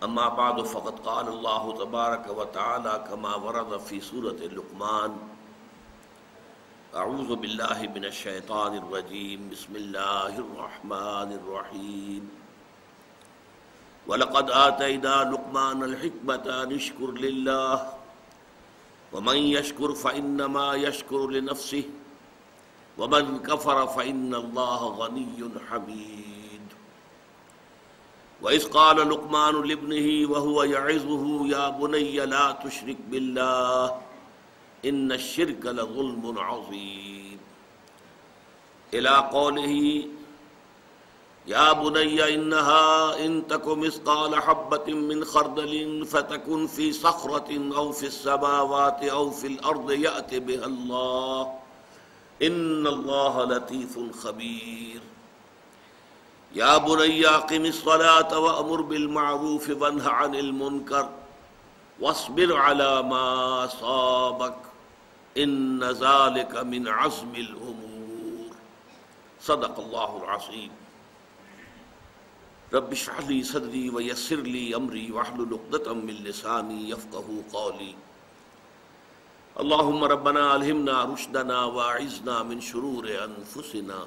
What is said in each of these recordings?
اما بعد فقد قال اللہ تبارک و تعالی کما ورد فی سورۃ لقمان اعوذ باللہ من الشیطان الرجیم بسم اللہ الرحمن الرحیم وَلَقَدْ آتَيْنَا لُقْمَانَ الْحِكْمَةَ أَنِ اشْكُرْ لِلَّهِ وَمَنْ يَشْكُرْ فَإِنَّمَا يَشْكُرُ لِنَفْسِهِ وَمَنْ كَفَرَ فَإِنَّ اللَّهَ غَنِيٌّ حَمِيدٌ وَإِذْ قَالَ لُقْمَانُ لِابْنِهِ وَهُوَ يَعِظُهُ يَا بُنَيَّ لَا تُشْرِكْ بِاللَّهِ إِنَّ الشِّرْكَ لَظُلْمٌ عَظِيمٌ إِلَى قَوْلِهِ یا بنی انہا ان تک مثقال حبۃ من خردل فتکن فی صخرۃ او فی السماوات او فی الارض یأت بها اللہ ان اللہ لطیف خبیر یا بنی اقم الصلاة وأمر بالمعروف وانہ عن المنکر واصبر علی ما اصابک ان ذلک من عزم الامور صدق اللہ العظیم رب اشرح لي صدري ويسر لي امري واحلل عقدة من لساني يفقهوا قولي اللهم ربنا الهمنا رشدنا واعذنا من شرور انفسنا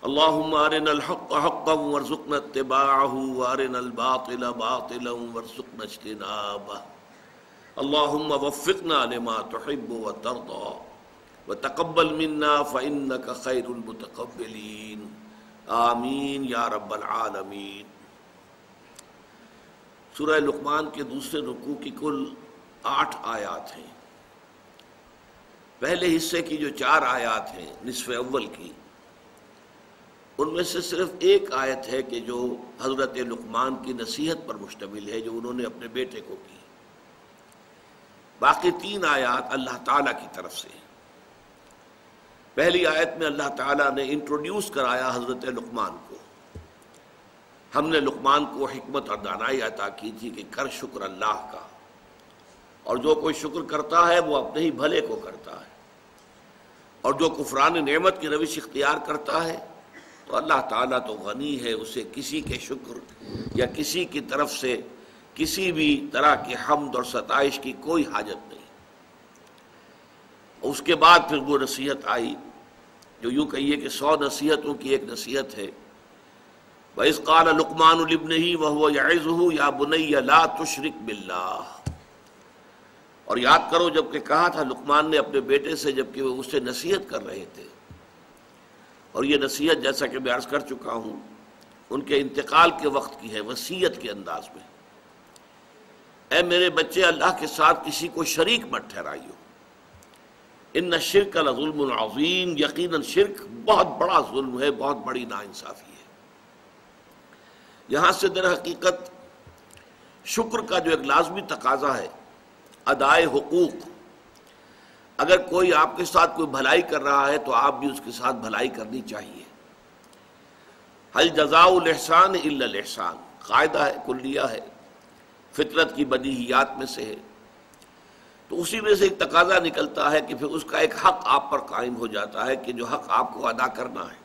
اللهم ارنا الحق حقا وارزقنا اتباعه وارنا الباطل باطلا وارزقنا اجتنابه اللهم وفقنا لما تحب وترضى وتقبل منا فانك خير المتقبلين آمین یا رب العالمین۔ سورہ لقمان کے دوسرے رکوع کی کل 8 آیات ہیں۔ پہلے حصے کی جو 4 آیات ہیں نصف اول کی، ان میں سے صرف ایک آیت ہے کہ جو حضرت لقمان کی نصیحت پر مشتمل ہے جو انہوں نے اپنے بیٹے کو کی۔ باقی 3 آیات اللہ تعالیٰ کی طرف سے ہیں۔ پہلی آیت میں اللہ تعالیٰ نے انٹروڈیوس کرایا حضرت لقمان کو۔ ہم نے لقمان کو حکمت اور دانائی عطا کی تھی کہ کر شکر اللہ کا، اور جو کوئی شکر کرتا ہے وہ اپنے ہی بھلے کو کرتا ہے، اور جو کفران نعمت کی روش اختیار کرتا ہے تو اللہ تعالیٰ تو غنی ہے، اسے کسی کے شکر یا کسی کی طرف سے کسی بھی طرح کی حمد اور ستائش کی کوئی حاجت نہیں۔ اس کے بعد پھر وہ نصیحت آئی جو یوں کہیے کہ 100 نصیحتوں کی ایک نصیحت ہے۔ وَإِذْ قَالَ لُقْمَانُ لِابْنِهِ وَهُوَ يَعِظُهُ يَا بُنَيَّ لَا تُشْرِكْ بِاللَّهِ، اور یاد کرو جب کہ کہا تھا لقمان نے اپنے بیٹے سے جب کہ وہ اسے نصیحت کر رہے تھے، اور یہ نصیحت جیسا کہ میں عرض کر چکا ہوں ان کے انتقال کے وقت کی ہے، وصیت کے انداز میں۔ اے میرے بچے، اللہ کے ساتھ کسی کو شریک مت ٹھہرائیو، ان الشرک لظلم عظیم، یقیناً شرک بہت بڑا ظلم ہے، بہت بڑی ناانصافی ہے۔ یہاں سے در حقیقت شکر کا جو ایک لازمی تقاضا ہے، ادائے حقوق، اگر کوئی آپ کے ساتھ کوئی بھلائی کر رہا ہے تو آپ بھی اس کے ساتھ بھلائی کرنی چاہیے۔ هل جزاء الاحسان الا الاحسان، قاعدہ ہے، کلیہ ہے، فطرت کی بدیہیات میں سے ہے۔ تو اسی میں سے ایک تقاضا نکلتا ہے کہ پھر اس کا ایک حق آپ پر قائم ہو جاتا ہے کہ جو حق آپ کو ادا کرنا ہے۔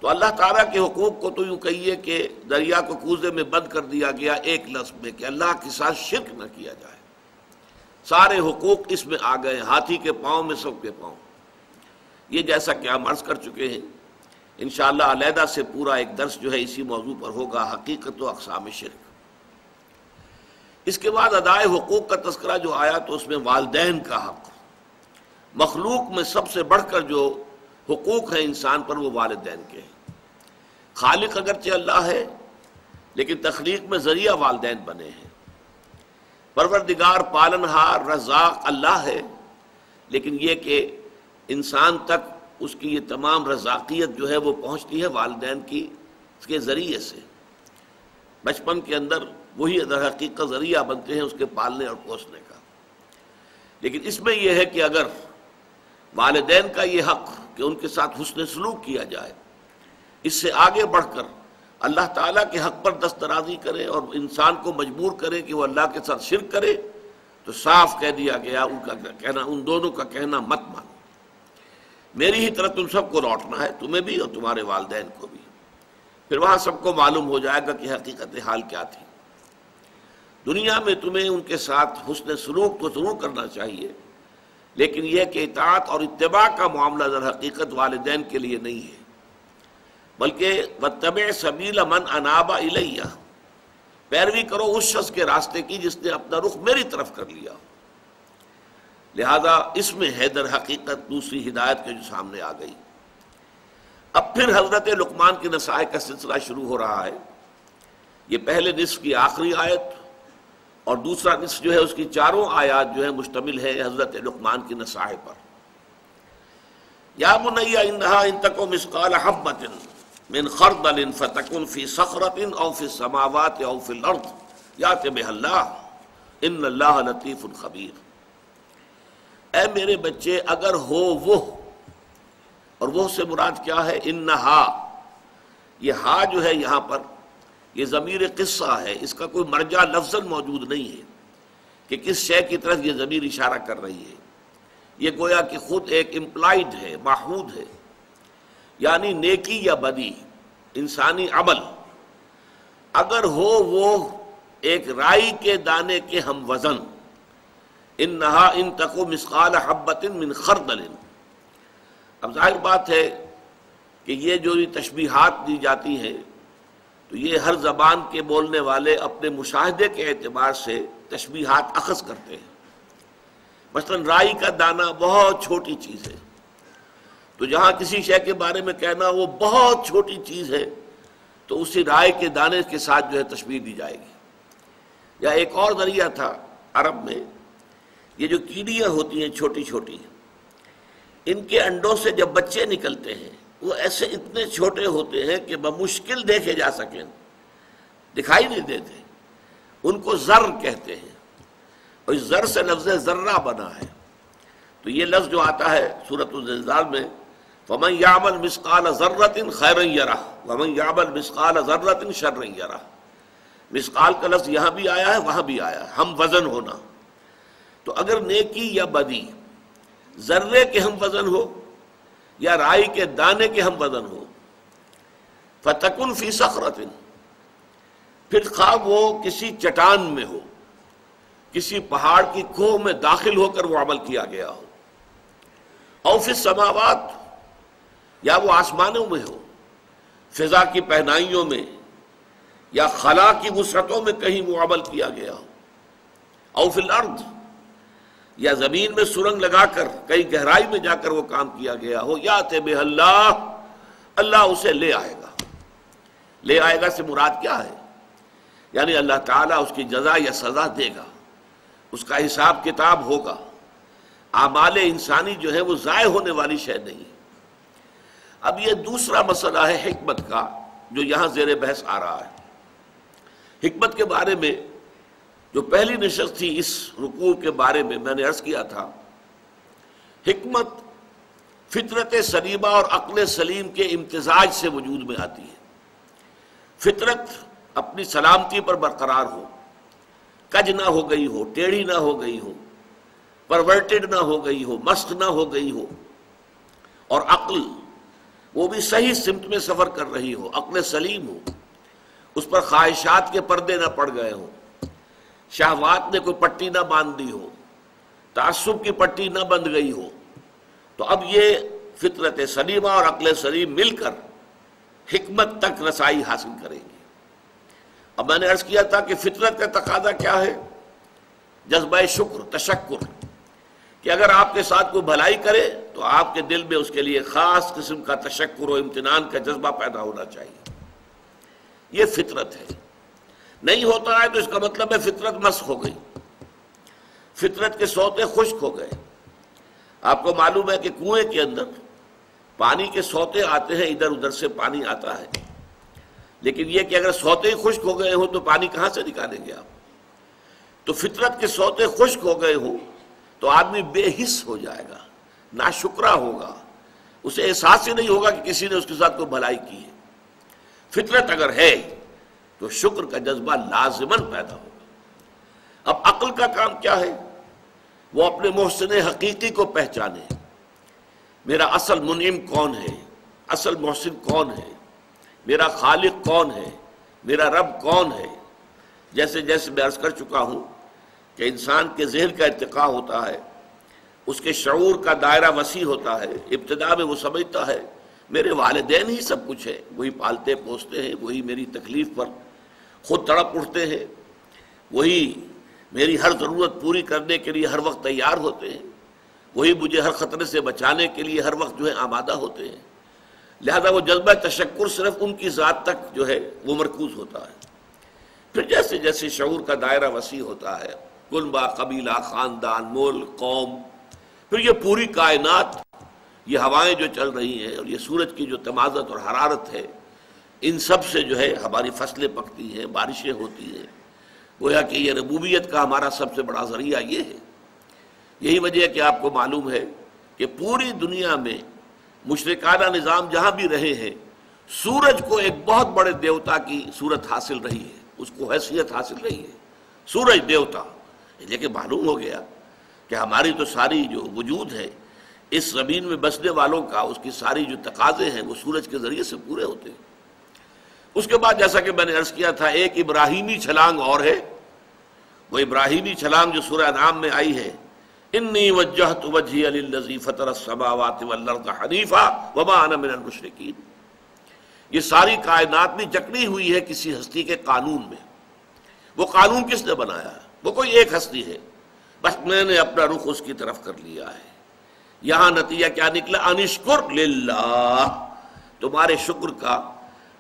تو اللہ تعالیٰ کے حقوق کو تو یوں کہیے کہ دریا کو کوزے میں بند کر دیا گیا ایک لفظ میں کہ اللہ کے ساتھ شرک نہ کیا جائے۔ سارے حقوق اس میں آ گئے، ہاتھی کے پاؤں میں سب کے پاؤں۔ یہ جیسا کہ ہم عرض کر چکے ہیں، انشاءاللہ علیحدہ سے پورا ایک درس جو ہے اسی موضوع پر ہوگا، حقیقت و اقسام شرک۔ اس کے بعد ادائے حقوق کا تذکرہ جو آیا تو اس میں والدین کا حق، مخلوق میں سب سے بڑھ کر جو حقوق ہیں انسان پر وہ والدین کے ہیں۔ خالق اگرچہ اللہ ہے لیکن تخلیق میں ذریعہ والدین بنے ہیں۔ پروردگار پالنہار رزاق اللہ ہے، لیکن یہ کہ انسان تک اس کی یہ تمام رزاقیت جو ہے وہ پہنچتی ہے والدین کی اس کے ذریعے سے۔ بچپن کے اندر وہی در حقیقت ذریعہ بنتے ہیں اس کے پالنے اور پوسنے کا۔ لیکن اس میں یہ ہے کہ اگر والدین کا یہ حق کہ ان کے ساتھ حسن سلوک کیا جائے، اس سے آگے بڑھ کر اللہ تعالیٰ کے حق پر دسترازی کرے اور انسان کو مجبور کرے کہ وہ اللہ کے ساتھ شرک کرے، تو صاف کہہ دیا گیا ان کا کہنا، ان دونوں کا کہنا مت مانو، میری ہی طرح تم سب کو لوٹنا ہے، تمہیں بھی اور تمہارے والدین کو بھی۔ پھر وہاں سب کو معلوم ہو جائے گا کہ حقیقت حال کیا تھی۔ دنیا میں تمہیں ان کے ساتھ حسن سلوک تو ضرور کرنا چاہیے، لیکن یہ کہ اطاعت اور اتباع کا معاملہ در حقیقت والدین کے لیے نہیں ہے، بلکہ واتبع سبیل من اناب الیہ، پیروی کرو اس شخص کے راستے کی جس نے اپنا رخ میری طرف کر لیا۔ لہذا اس میں ہے در حقیقت دوسری ہدایت کے جو سامنے آ گئی۔ اب پھر حضرت لقمان کی نصائح کا سلسلہ شروع ہو رہا ہے۔ یہ پہلے نصف کی آخری آیت اور دوسرا نصف جو ہے اس کی چاروں آیات جو ہے مشتمل ہے حضرت لقمان کی نصائح پر۔ یا بنی انہا ان تک مثقال حبۃ من خردل فتکن فی صخرۃ او فی السماوات او فی الارض یأت بها اللہ ان اللہ لطیف خبیر۔ اے میرے بچے، اگر ہو وہ، اور وہ سے مراد کیا ہے؟ انہا، یہ ہا جو ہے یہاں پر یہ ضمیر قصہ ہے، اس کا کوئی مرجع لفظاً موجود نہیں ہے کہ کس شے کی طرف یہ ضمیر اشارہ کر رہی ہے، یہ گویا کہ خود ایک امپلائڈ ہے، محمود ہے، یعنی نیکی یا بدی، انسانی عمل، اگر ہو وہ ایک رائی کے دانے کے ہم وزن، انہا ان تکو مثقال حبۃ من خردل۔ اب ظاہر بات ہے کہ یہ جو تشبیہات دی جاتی ہیں تو یہ ہر زبان کے بولنے والے اپنے مشاہدے کے اعتبار سے تشبیہات اخذ کرتے ہیں۔ مثلا رائی کا دانہ بہت چھوٹی چیز ہے، تو جہاں کسی شے کے بارے میں کہنا وہ بہت چھوٹی چیز ہے تو اسی رائی کے دانے کے ساتھ جو ہے تشبیہ دی جائے گی۔ یا ایک اور ذریعہ تھا عرب میں، یہ جو کیڑیاں ہوتی ہیں چھوٹی چھوٹی، ان کے انڈوں سے جب بچے نکلتے ہیں وہ ایسے اتنے چھوٹے ہوتے ہیں کہ بمشکل دیکھے جا سکیں، دکھائی نہیں دیتے، ان کو ذر کہتے ہیں، اور اس ذر سے لفظ ذرہ بنا ہے۔ تو یہ لفظ جو آتا ہے سورۃ الزلزال میں، فَمَنْ يَعْمَلْ مِثْقَالَ ذَرَّةٍ خَيْرًا يَرَهُ وَمَنْ يَعْمَلْ مِثْقَالَ ذَرَّةٍ شَرًّا يَرَهُ۔ مثقال کا لفظ یہاں بھی آیا ہے وہاں بھی آیا ہے، ہم وزن ہونا۔ تو اگر نیکی یا بدی ذرے کے ہم وزن ہو یا رائی کے دانے کے ہم وزن ہو، فتکن فی صخرۃ، پھر خواہ وہ کسی چٹان میں ہو، کسی پہاڑ کی کوہ میں داخل ہو کر وہ عمل کیا گیا ہو، او فی السماوات، یا وہ آسمانوں میں ہو، فضا کی پہنائیوں میں یا خلا کی وسعتوں میں کہیں وہ عمل کیا گیا ہو، او فی الارض، یا زمین میں سرنگ لگا کر کئی گہرائی میں جا کر وہ کام کیا گیا ہو، یأت بہ اللہ، اللہ اسے لے آئے گا۔ لے آئے گا سے مراد کیا ہے؟ یعنی اللہ تعالیٰ اس کی جزا یا سزا دے گا، اس کا حساب کتاب ہوگا۔ اعمال انسانی جو ہے وہ ضائع ہونے والی شے نہیں۔ اب یہ دوسرا مسئلہ ہے حکمت کا جو یہاں زیر بحث آ رہا ہے۔ حکمت کے بارے میں جو پہلی نشست تھی اس رکوع کے بارے میں نے عرض کیا تھا، حکمت فطرت سلیمہ اور عقل سلیم کے امتزاج سے وجود میں آتی ہے۔ فطرت اپنی سلامتی پر برقرار ہو، کج نہ ہو گئی ہو، ٹیڑھی نہ ہو گئی ہو، پرورٹڈ نہ ہو گئی ہو، مست نہ ہو گئی ہو، اور عقل وہ بھی صحیح سمت میں سفر کر رہی ہو، عقل سلیم ہو، اس پر خواہشات کے پردے نہ پڑ گئے ہوں، شہوات نے کوئی پٹی نہ باندھ دی ہو، تعصب کی پٹی نہ بند گئی ہو، تو اب یہ فطرت سلیمہ اور عقل سلیم مل کر حکمت تک رسائی حاصل کریں گی۔ اب میں نے عرض کیا تھا کہ فطرت کا تقاضا کیا ہے؟ جذبہ شکر، تشکر، کہ اگر آپ کے ساتھ کوئی بھلائی کرے تو آپ کے دل میں اس کے لیے خاص قسم کا تشکر و امتنان کا جذبہ پیدا ہونا چاہیے۔ یہ فطرت ہے۔ نہیں ہوتا ہے تو اس کا مطلب ہے فطرت مسخ ہو گئی، فطرت کے سوتے خشک ہو گئے۔ آپ کو معلوم ہے کہ کنویں کے اندر پانی کے سوتے آتے ہیں، ادھر ادھر سے پانی آتا ہے، لیکن یہ کہ اگر سوتے ہی خشک ہو گئے ہوں تو پانی کہاں سے نکالیں گے آپ؟ تو فطرت کے سوتے خشک ہو گئے ہوں تو آدمی بے حس ہو جائے گا، ناشکرا ہوگا، اسے احساس ہی نہیں ہوگا کہ کسی نے اس کے ساتھ کوئی بھلائی کی ہے۔ فطرت اگر ہے تو شکر کا جذبہ لازماً پیدا ہوگا۔ اب عقل کا کام کیا ہے؟ وہ اپنے محسن حقیقی کو پہچانے، میرا اصل منعم کون ہے، اصل محسن کون ہے، میرا خالق کون ہے، میرا رب کون ہے، جیسے جیسے میں عرض کر چکا ہوں کہ انسان کے ذہن کا ارتقاء ہوتا ہے، اس کے شعور کا دائرہ وسیع ہوتا ہے، ابتدا میں وہ سمجھتا ہے میرے والدین ہی سب کچھ ہے، وہی پالتے پوستے ہیں، وہی میری تکلیف پر خود تڑپ اٹھتے ہیں، وہی میری ہر ضرورت پوری کرنے کے لیے ہر وقت تیار ہوتے ہیں، وہی مجھے ہر خطرے سے بچانے کے لیے ہر وقت جو ہے آمادہ ہوتے ہیں۔ لہذا وہ جذبہ تشکر صرف ان کی ذات تک جو ہے وہ مرکوز ہوتا ہے۔ پھر جیسے جیسے شعور کا دائرہ وسیع ہوتا ہے، کنبہ، قبیلہ، خاندان، ملک، قوم، پھر یہ پوری کائنات، یہ ہوائیں جو چل رہی ہیں اور یہ سورج کی جو تمازت اور حرارت ہے، ان سب سے جو ہے ہماری فصلیں پکتی ہیں، بارشیں ہوتی ہیں۔ گویا کہ یہ ربوبیت کا ہمارا سب سے بڑا ذریعہ یہ ہے۔ یہی وجہ ہے کہ آپ کو معلوم ہے کہ پوری دنیا میں مشرکانہ نظام جہاں بھی رہے ہیں، سورج کو ایک بہت بڑے دیوتا کی صورت حاصل رہی ہے، اس کو حیثیت حاصل رہی ہے، سورج دیوتا۔ لیکن معلوم ہو گیا کہ ہماری تو ساری جو وجود ہے اس زمین میں بسنے والوں کا، اس کی ساری جو تقاضے ہیں وہ سورج کے ذریعے سے پورے ہوتے ہیں۔ اس کے بعد جیسا کہ میں نے عرض کیا تھا، ایک ابراہیمی چھلانگ اور ہے، وہ ابراہیمی چھلانگ جو سورہ انعام میں آئی ہے، انی وجہت وجہی للذی فطر السماوات والارض حنیفا وما انا من المشرکین۔ یہ ساری کائنات بھی جکڑی ہوئی ہے کسی ہستی کے قانون میں۔ وہ قانون کس نے بنایا ہے؟ وہ کوئی ایک ہستی ہے، بس میں نے اپنا رخ اس کی طرف کر لیا ہے۔ یہاں نتیجہ کیا نکلا؟ انشکر للہ، تمہارے شکر کا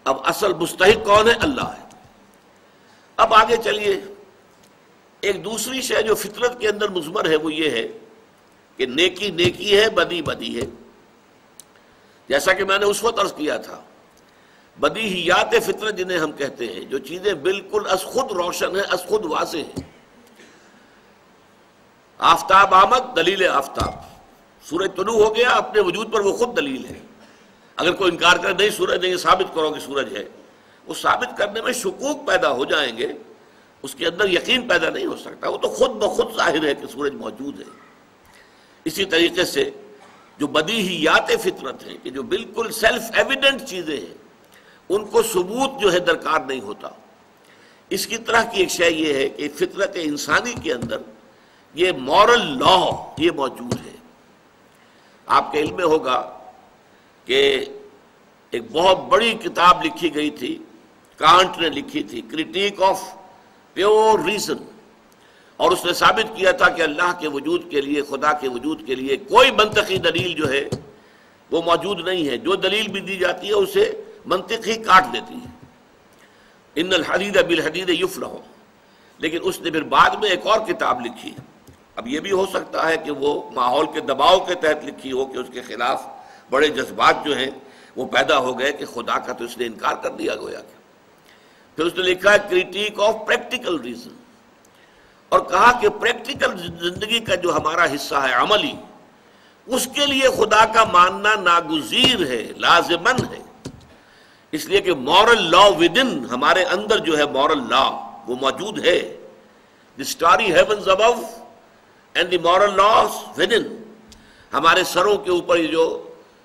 اب اصل مستحق کون ہے؟ اللہ ہے۔ اب آگے چلیے، ایک دوسری شے جو فطرت کے اندر مضمر ہے وہ یہ ہے کہ نیکی نیکی ہے، بدی بدی ہے۔ جیسا کہ میں نے اس وقت عرض کیا تھا، بدیہیات فطرت جنہیں ہم کہتے ہیں، جو چیزیں بالکل از خود روشن ہیں، از خود واضح ہیں۔ آفتاب آمد، دلیل آفتاب، سورج طلوع ہو گیا، اپنے وجود پر وہ خود دلیل ہے۔ اگر کوئی انکار کرے نہیں سورج نہیں، ثابت کرو کہ سورج ہے، وہ ثابت کرنے میں شکوک پیدا ہو جائیں گے، اس کے اندر یقین پیدا نہیں ہو سکتا، وہ تو خود بخود ظاہر ہے کہ سورج موجود ہے۔ اسی طریقے سے جو بدیہیات فطرت ہیں کہ جو بالکل سیلف ایویڈنٹ چیزیں ہیں، ان کو ثبوت جو ہے درکار نہیں ہوتا۔ اس کی طرح کی ایک شے یہ ہے کہ فطرت انسانی کے اندر یہ مورل لا یہ موجود ہے۔ آپ کے علم میں ہوگا کہ ایک بہت بڑی کتاب لکھی گئی تھی، کانٹ نے لکھی تھی، کرٹیک آف پیور ریزن، اور اس نے ثابت کیا تھا کہ اللہ کے وجود کے لیے، خدا کے وجود کے لیے کوئی منطقی دلیل جو ہے وہ موجود نہیں ہے۔ جو دلیل بھی دی جاتی ہے اسے منطق ہی کاٹ دیتی ہے۔ ان الحدید بالحدید یفلح، لیکن اس نے پھر بعد میں ایک اور کتاب لکھی۔ اب یہ بھی ہو سکتا ہے کہ وہ ماحول کے دباؤ کے تحت لکھی ہو کہ اس کے خلاف بڑے جذبات جو ہیں وہ پیدا ہو گئے کہ خدا کا تو اس نے انکار کر دیا گویا کہ۔ پھر اس نے لکھا ہے کرٹیک آف پریکٹیکل ریزن، اور کہا کہ پریکٹیکل زندگی کا جو ہمارا حصہ ہے عملی، اس کے لیے خدا کا ماننا ناگزیر ہے، لازمن ہے، اس لیے کہ مورل لا ودن، ہمارے اندر جو ہے مورل لا وہ موجود ہے۔ The starry heavens above and the moral laws within, ہمارے سروں کے اوپر یہ جو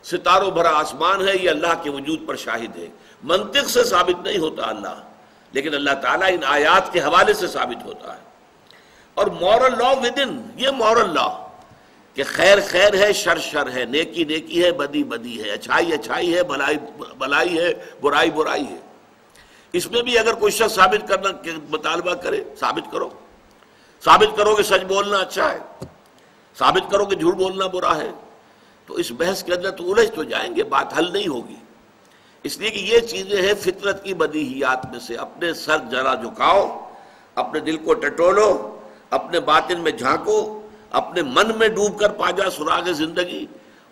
ستاروں بھرا آسمان ہے یہ اللہ کے وجود پر شاہد ہے۔ منطق سے ثابت نہیں ہوتا اللہ، لیکن اللہ تعالیٰ ان آیات کے حوالے سے ثابت ہوتا ہے۔ اور مورل لا ودن، یہ مورل لا کہ خیر خیر ہے، شر شر ہے، نیکی نیکی ہے، بدی بدی ہے، اچھائی اچھائی ہے، بھلائی بھلائی ہے، برائی برائی ہے۔ اس میں بھی اگر کوئی شخص ثابت کرنا مطالبہ کرے، ثابت کرو، ثابت کرو کہ سچ بولنا اچھا ہے، ثابت کرو کہ جھوٹ بولنا برا ہے، تو اس بحث کے اندر تو الجھ تو جائیں گے، بات حل نہیں ہوگی۔ اس لیے کہ یہ چیزیں ہیں فطرت کی بدیہیات میں سے۔ اپنے سر ذرا جھکاؤ، اپنے دل کو ٹٹولو، اپنے باطن میں جھانکو، اپنے من میں ڈوب کر پا جا سراغ زندگی،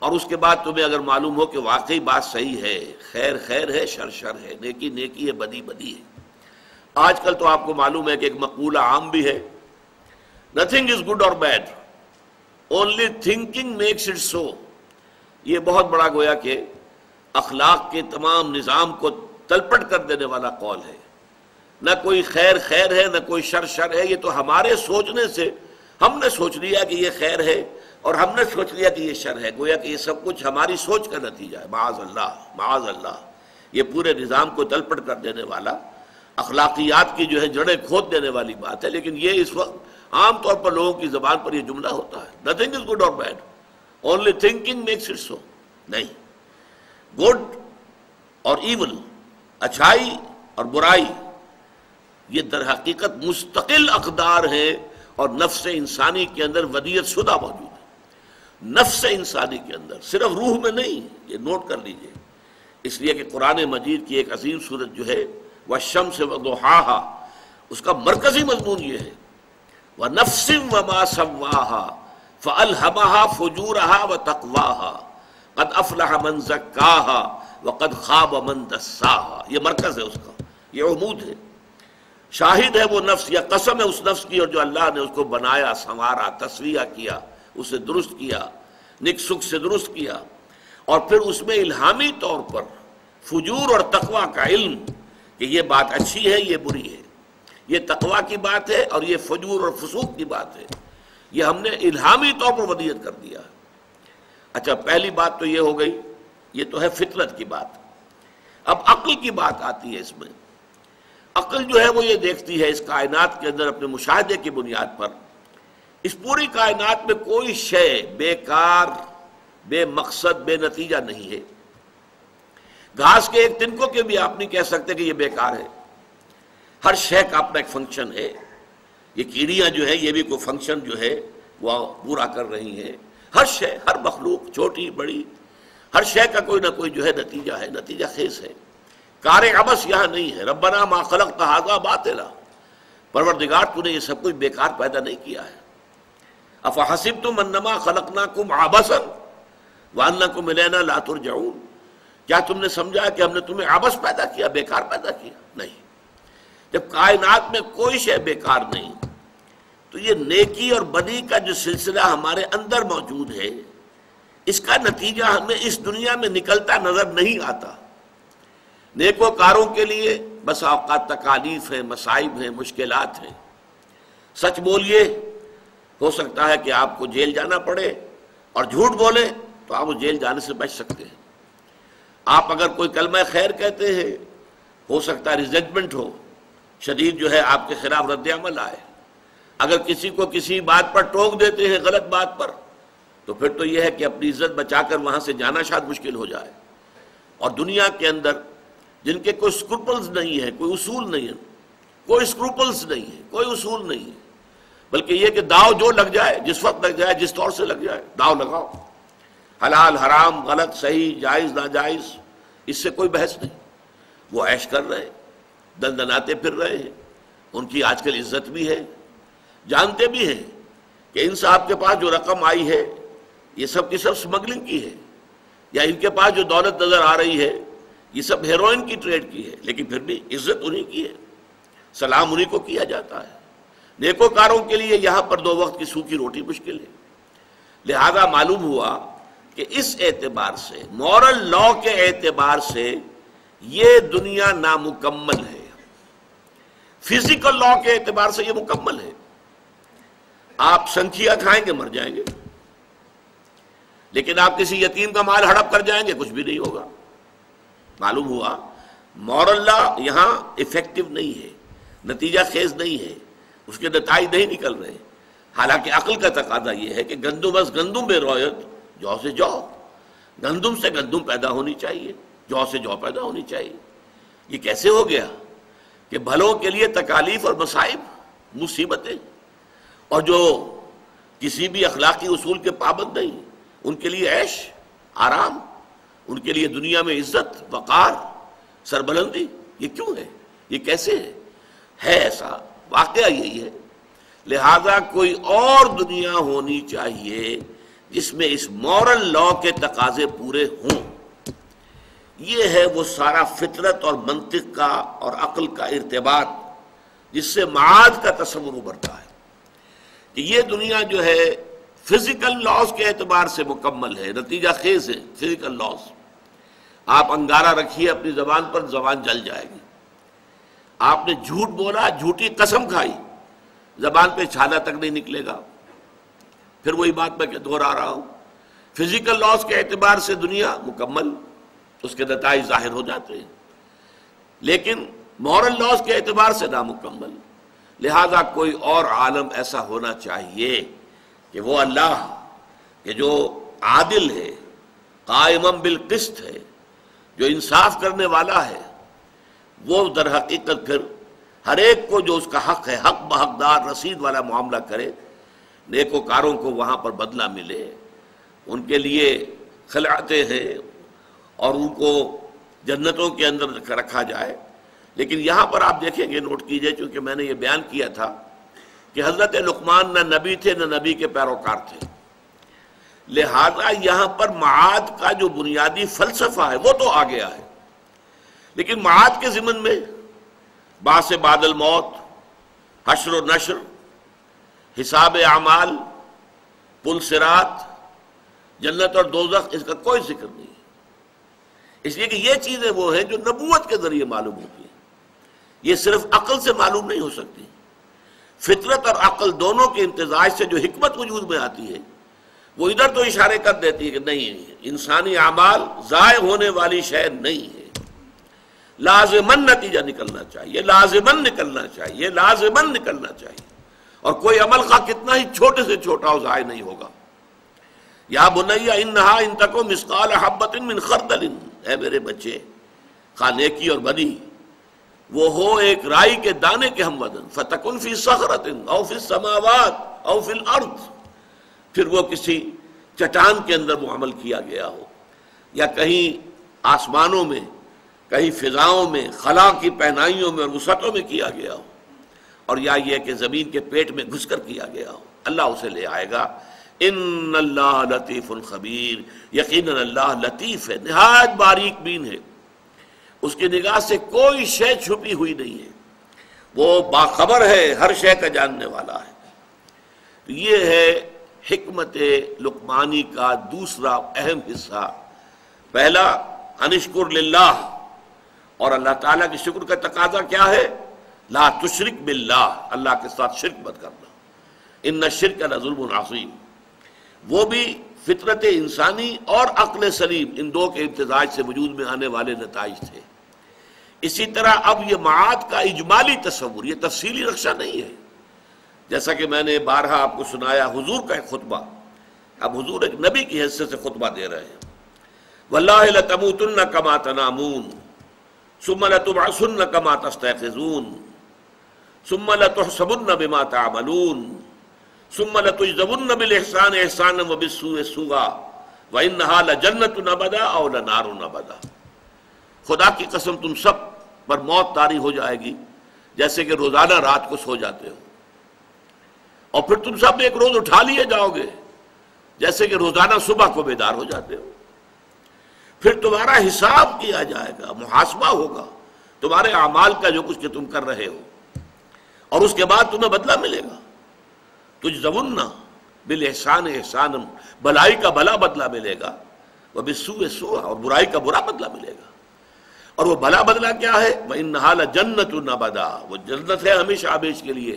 اور اس کے بعد تمہیں اگر معلوم ہو کہ واقعی بات صحیح ہے، خیر خیر ہے، شر شر ہے، نیکی نیکی ہے، بدی بدی ہے۔ آج کل تو آپ کو معلوم ہے کہ ایک مقولہ عام بھی ہے، نتھنگ از گڈ اور bad, only thinking makes it so. یہ بہت بڑا گویا کہ اخلاق کے تمام نظام کو تلپٹ کر دینے والا قول ہے۔ نہ کوئی خیر خیر ہے، نہ کوئی شر شر ہے، یہ تو ہمارے سوچنے سے ہم نے سوچ لیا کہ یہ خیر ہے اور ہم نے سوچ لیا کہ یہ شر ہے، گویا کہ یہ سب کچھ ہماری سوچ کا نتیجہ ہے۔ معاذ اللہ، معاذ اللہ، یہ پورے نظام کو تلپٹ کر دینے والا اخلاقیات کی جو ہے جڑیں کھود دینے والی بات ہے، لیکن یہ اس وقت عام طور پر لوگوں کی زبان پر یہ جملہ ہوتا ہے، nothing is good or bad, only thinking makes it so. نہیں، گڈ اور ایول، اچھائی اور برائی، یہ در حقیقت مستقل اقدار ہیں اور نفس انسانی کے اندر ودیعت شدہ موجود ہے، نفس انسانی کے اندر، صرف روح میں نہیں، یہ نوٹ کر لیجئے، اس لیے کہ قرآن مجید کی ایک عظیم سورت جو ہے والشمس وضحاها، اس کا مرکزی مضمون یہ ہے وَنَفْسٍ وَمَا سَوَّاهَا فَأَلْهَمَهَا فُجُورَهَا وَتَقْوَاهَا قَدْ أَفْلَحَ مَنْ زَكَّاهَا وَقَدْ خَابَ مَنْ دَسَّاهَا، یہ مرکز ہے اس کا، یہ عمود ہے۔ شاہد ہے وہ نفس، یا قسم ہے اس نفس کی، اور جو اللہ نے اس کو بنایا، سنوارا، تصفیہ کیا، اسے درست کیا، نک سکھ سے درست کیا، اور پھر اس میں الہامی طور پر فجور اور تقوی کا علم کہ یہ بات اچھی ہے، یہ بری ہے، یہ تقوی کی بات ہے اور یہ فجور اور فسوق کی بات ہے، یہ ہم نے الہامی طور پر ودیعت کر دیا۔ اچھا، پہلی بات تو یہ ہو گئی، یہ تو ہے فطرت کی بات۔ اب عقل کی بات آتی ہے اس میں۔ عقل جو ہے وہ یہ دیکھتی ہے اس کائنات کے اندر اپنے مشاہدے کی بنیاد پر، اس پوری کائنات میں کوئی شے بیکار، بے مقصد، بے نتیجہ نہیں ہے۔ گھاس کے ایک تنکوں کے بھی آپ نہیں کہہ سکتے کہ یہ بیکار ہے، ہر شے کا اپنا ایک فنکشن ہے۔ یہ کیڑیاں جو ہے یہ بھی کوئی فنکشن جو ہے وہ پورا کر رہی ہیں، ہر شے، ہر مخلوق، چھوٹی بڑی، ہر شے کا کوئی نہ کوئی جو ہے نتیجہ ہے، نتیجہ خیز ہے۔ کار عبث یہاں نہیں ہے، ربنا ما خلقت ھذا باطلا، پروردگار تو نے یہ سب کچھ بیکار پیدا نہیں کیا ہے۔ افحسبتم انما خلقناکم عبثا وانکم الینا لا ترجعون، کیا تم نے سمجھا کہ ہم نے تمہیں عبث پیدا کیا، بیکار پیدا کیا؟ نہیں۔ جب کائنات میں کوئی شے بیکار نہیں تو یہ نیکی اور بدی کا جو سلسلہ ہمارے اندر موجود ہے، اس کا نتیجہ ہمیں اس دنیا میں نکلتا نظر نہیں آتا۔ نیکوکاروں کے لیے بس اوقات تکالیف ہیں، مصائب ہیں، مشکلات ہیں۔ سچ بولیے، ہو سکتا ہے کہ آپ کو جیل جانا پڑے، اور جھوٹ بولے تو آپ جیل جانے سے بچ سکتے ہیں۔ آپ اگر کوئی کلمہ خیر کہتے ہیں، ہو سکتا ہے ریزنٹمنٹ ہو، شدید جو ہے آپ کے خلاف رد عمل آئے۔ اگر کسی کو کسی بات پر ٹوک دیتے ہیں، غلط بات پر، تو پھر تو یہ ہے کہ اپنی عزت بچا کر وہاں سے جانا شاید مشکل ہو جائے۔ اور دنیا کے اندر جن کے کوئی اسکروپلز نہیں ہے، کوئی اصول نہیں ہے، کوئی اسکروپلز نہیں ہے، کوئی اصول نہیں ہے، بلکہ یہ کہ داؤ جو لگ جائے، جس وقت لگ جائے، جس طور سے لگ جائے، داؤ لگاؤ، حلال حرام، غلط صحیح، جائز ناجائز، اس سے کوئی بحث نہیں۔ وہ عیش کر رہے ہیں، دندناتے پھر رہے ہیں، ان کی آج کل عزت بھی ہے، جانتے بھی ہیں کہ ان صاحب کے پاس جو رقم آئی ہے یہ سب کی سب سمگلنگ کی ہے، یا ان کے پاس جو دولت نظر آ رہی ہے یہ سب ہیروئن کی ٹریڈ کی ہے، لیکن پھر بھی عزت انہی کی ہے، سلام انہی کو کیا جاتا ہے۔ نیکوکاروں کے لیے یہاں پر 2 وقت کی سوکھی روٹی مشکل ہے۔ لہذا معلوم ہوا کہ اس اعتبار سے، مورل لا کے اعتبار سے، یہ دنیا نامکمل ہے۔ فزیکل لا کے اعتبار سے یہ مکمل ہے۔ آپ سنکھیا کھائیں گے، مر جائیں گے، لیکن آپ کسی یتیم کا مال ہڑپ کر جائیں گے، کچھ بھی نہیں ہوگا۔ معلوم ہوا مورل لا یہاں افیکٹو نہیں ہے، نتیجہ خیز نہیں ہے، اس کے نتائج نہیں نکل رہے۔ حالانکہ عقل کا تقاضا یہ ہے کہ گندم از گندم بے رویت، جو سے جو، گندم سے گندم پیدا ہونی چاہیے، جو سے جو پیدا ہونی چاہیے۔ یہ کیسے ہو گیا کہ بھلوں کے لیے تکالیف اور مصائب، مصیبتیں، اور جو کسی بھی اخلاقی اصول کے پابند نہیں، ان کے لیے عیش، آرام، ان کے لیے دنیا میں عزت، وقار، سربلندی، یہ کیوں ہے؟ یہ کیسے ہے ایسا؟ واقعہ یہی ہے۔ لہذا کوئی اور دنیا ہونی چاہیے جس میں اس مورل لا کے تقاضے پورے ہوں۔ یہ ہے وہ سارا فطرت اور منطق کا اور عقل کا ارتباط جس سے معاد کا تصور ابھرتا ہے کہ یہ دنیا جو ہے فزیکل لاز کے اعتبار سے مکمل ہے، نتیجہ خیز ہے فزیکل لاز۔ آپ انگارہ رکھیے اپنی زبان پر، زبان جل جائے گی۔ آپ نے جھوٹ بولا، جھوٹی قسم کھائی، زبان پہ چھالا تک نہیں نکلے گا۔ پھر وہی بات میں دوہرا رہا ہوں، فزیکل لاز کے اعتبار سے دنیا مکمل، اس کے نتائج ظاہر ہو جاتے ہیں، لیکن مورل لاز کے اعتبار سے نامکمل. لہذا کوئی اور عالم ایسا ہونا چاہیے کہ وہ اللہ کہ جو عادل ہے، قائم بالقسط ہے، جو انصاف کرنے والا ہے، وہ در حقیقت پھر ہر ایک کو جو اس کا حق ہے حق بحقدار رسید والا معاملہ کرے، نیکوکاروں کو وہاں پر بدلہ ملے، ان کے لیے خلعتیں ہیں اور ان کو جنتوں کے اندر رکھا جائے. لیکن یہاں پر آپ دیکھیں گے، نوٹ کیجئے، چونکہ میں نے یہ بیان کیا تھا کہ حضرت لقمان نہ نبی تھے نہ نبی کے پیروکار تھے، لہذا یہاں پر معاد کا جو بنیادی فلسفہ ہے وہ تو آ گیا ہے، لیکن معاد کے ضمن میں بعث بعد الموت، حشر و نشر، حساب اعمال، پل صراط، جنت اور دوزخ، اس کا کوئی ذکر نہیں ہے. اس لیے کہ یہ چیزیں وہ ہیں جو نبوت کے ذریعے معلوم ہوتی ہیں، یہ صرف عقل سے معلوم نہیں ہو سکتی. فطرت اور عقل دونوں کے امتزاج سے جو حکمت وجود میں آتی ہے وہ ادھر تو اشارے کر دیتی ہے کہ نہیں، انسانی اعمال ضائع ہونے والی شے نہیں ہے، لازماً نتیجہ نکلنا چاہیے، لازماً نکلنا چاہیے، لازماً نکلنا چاہیے، اور کوئی عمل خواہ کتنا ہی چھوٹے سے چھوٹا ہو ضائع نہیں ہوگا. یا بنی انہا ان تک مثقال حبۃ من خردل، اے میرے بچے، خواہ نیکی اور بدی وہ ہو ایک رائی کے دانے کے ہم وزن، فتکن فی صخرۃ او فی السماوات او فی الارض، پھر وہ کسی چٹان کے اندر وہ عمل کیا گیا ہو، یا کہیں آسمانوں میں، کہیں فضاؤں میں، خلا کی پہنائیوں میں اور وسعتوں میں کیا گیا ہو، اور یا یہ کہ زمین کے پیٹ میں گھس کر کیا گیا ہو، اللہ اسے لے آئے گا. ان اللہ لطیف خبیر، یقیناً اللہ لطیف ہے، نہایت باریک بین ہے، اس کی نگاہ سے کوئی شے چھپی ہوئی نہیں ہے، وہ باخبر ہے، ہر شے کا جاننے والا ہے. یہ ہے حکمت لقمانی کا دوسرا اہم حصہ. پہلا انشکر للہ، اور اللہ تعالیٰ کی شکر کا تقاضا کیا ہے؟ لا تشرک باللہ، اللہ کے ساتھ شرک مت کرنا، ان الشرک لظلم عظیم. وہ بھی فطرت انسانی اور عقل سلیم، ان دو کے امتزاج سے وجود میں آنے والے نتائج تھے. اسی طرح اب یہ معاد کا اجمالی تصور، یہ تفصیلی نقشہ نہیں ہے، جیسا کہ میں نے بارہا آپ کو سنایا حضور کا ایک خطبہ. اب حضور ایک نبی کی حیثیت سے خطبہ دے رہے ہیں. واللہ لتموتن کما تنامون ثم لتبعثن کما تستيقظون ثم لتحسبن بما تعملون ثم لتجزون بالاحسان احسانا وبالسوء سوءا وانها لجنة ابدا او لنار ابدا. خدا کی قسم تم سب پر موت طاری ہو جائے گی جیسے کہ روزانہ رات کو سو جاتے ہو، اور پھر تم سب ایک روز اٹھا لیے جاؤ گے جیسے کہ روزانہ صبح کو بیدار ہو جاتے ہو. پھر تمہارا حساب کیا جائے گا، محاسبہ ہوگا تمہارے اعمال کا، جو کچھ کہ تم کر رہے ہو، اور اس کے بعد تمہیں بدلہ ملے گا. تجزون بالاحسان احسانا، بھلائی کا بھلا بدلہ ملے گا، وبالسوء سوءا، اور برائی کا برا بدلہ ملے گا. اور وہ بھلا بدلہ کیا ہے؟ وَإِنَّهَا لَجَنَّةٌ أَبَدًا، وہ جنت ہے ہمیشہ ہمیشہ کے لیے،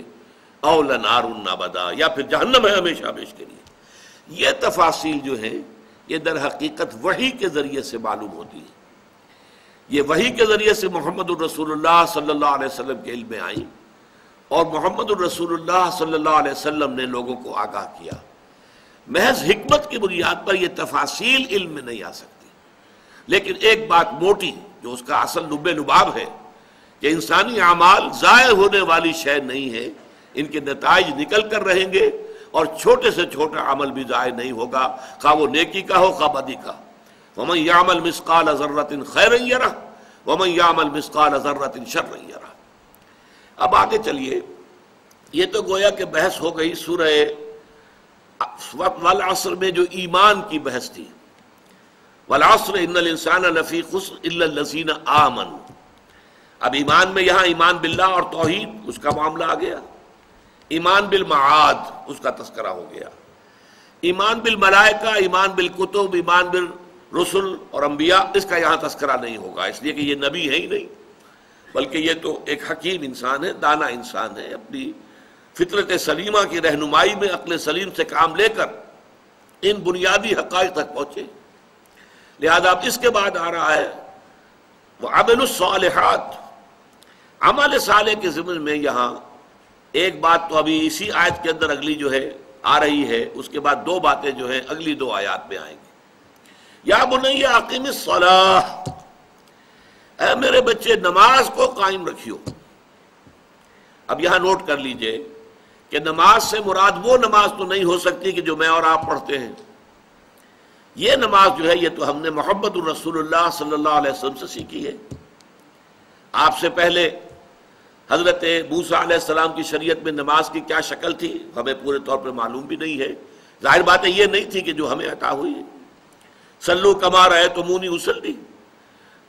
أَوْ لَنَارٌ أَبَدًا، یا پھر جہنم ہے ہمیشہ ہمیشہ کے لیے. یہ تفاصیل جو ہیں یہ در حقیقت وحی کے ذریعے سے معلوم ہوتی ہے. یہ وحی کے ذریعے سے محمد الرسول اللہ صلی اللہ علیہ وسلم کے علم میں آئیں، اور محمد الرسول اللہ صلی اللہ علیہ وسلم نے لوگوں کو آگاہ کیا. محض حکمت کی بنیاد پر یہ تفاصیل علم میں نہیں آ سکتی، لیکن ایک بات موٹی جو اس کا اصل لب لباب ہے کہ انسانی اعمال ضائع ہونے والی شے نہیں ہے، ان کے نتائج نکل کر رہیں گے، اور چھوٹے سے چھوٹا عمل بھی ضائع نہیں ہوگا، خواہ وہ نیکی کا ہو خواہ بدی کا. وَمَنْ يَعْمَلْ مِثْقَالَ ذَرَّةٍ خَيْرًا يَرَهُ وَمَنْ يَعْمَلْ مِثْقَالَ ذَرَّةٍ شَرًّا يَرَهُ. اب آگے چلیے، یہ تو گویا کہ بحث ہو گئی سورہ والعصر میں جو ایمان کی بحث تھی. والعصر ان الانسان لفی خسر الا الذین آمنوا. اب ایمان میں یہاں ایمان باللہ اور توحید اس کا معاملہ آ گیا. ایمان بالمعاد اس کا تذکرہ ہو گیا. ایمان بالملائکہ، ایمان بالکتب، ایمان بالرسل اور انبیاء، اس کا یہاں تذکرہ نہیں ہوگا، اس لیے کہ یہ نبی ہے ہی نہیں، بلکہ یہ تو ایک حکیم انسان ہے، دانا انسان ہے، اپنی فطرت سلیمہ کی رہنمائی میں عقل سلیم سے کام لے کر ان بنیادی حقائق تک پہنچے. لہذا اب اس کے بعد آ رہا ہے وَعَمِلُوا الصَّالِحَاتِ. عمل صالح کے ضمن میں یہاں ایک بات تو ابھی اسی آیت کے اندر اگلی جو ہے آ رہی ہے، اس کے بعد دو باتیں جو ہیں اگلی دو آیات میں آئیں گی۔ یا بنی اقیم الصلاۃ، اے میرے بچے نماز کو قائم رکھیو۔ اب یہاں نوٹ کر لیجئے کہ نماز سے مراد وہ نماز تو نہیں ہو سکتی کہ جو میں اور آپ پڑھتے ہیں۔ یہ نماز جو ہے یہ تو ہم نے محمد الرسول اللہ صلی اللہ علیہ وسلم سے سیکھی ہے۔ آپ سے پہلے حضرت موسیٰ علیہ السلام کی شریعت میں نماز کی کیا شکل تھی ہمیں پورے طور پر معلوم بھی نہیں ہے۔ ظاہر بات ہے یہ نہیں تھی کہ جو ہمیں عطا ہوئی ہے۔ صلو کما رأیتمونی اصلی،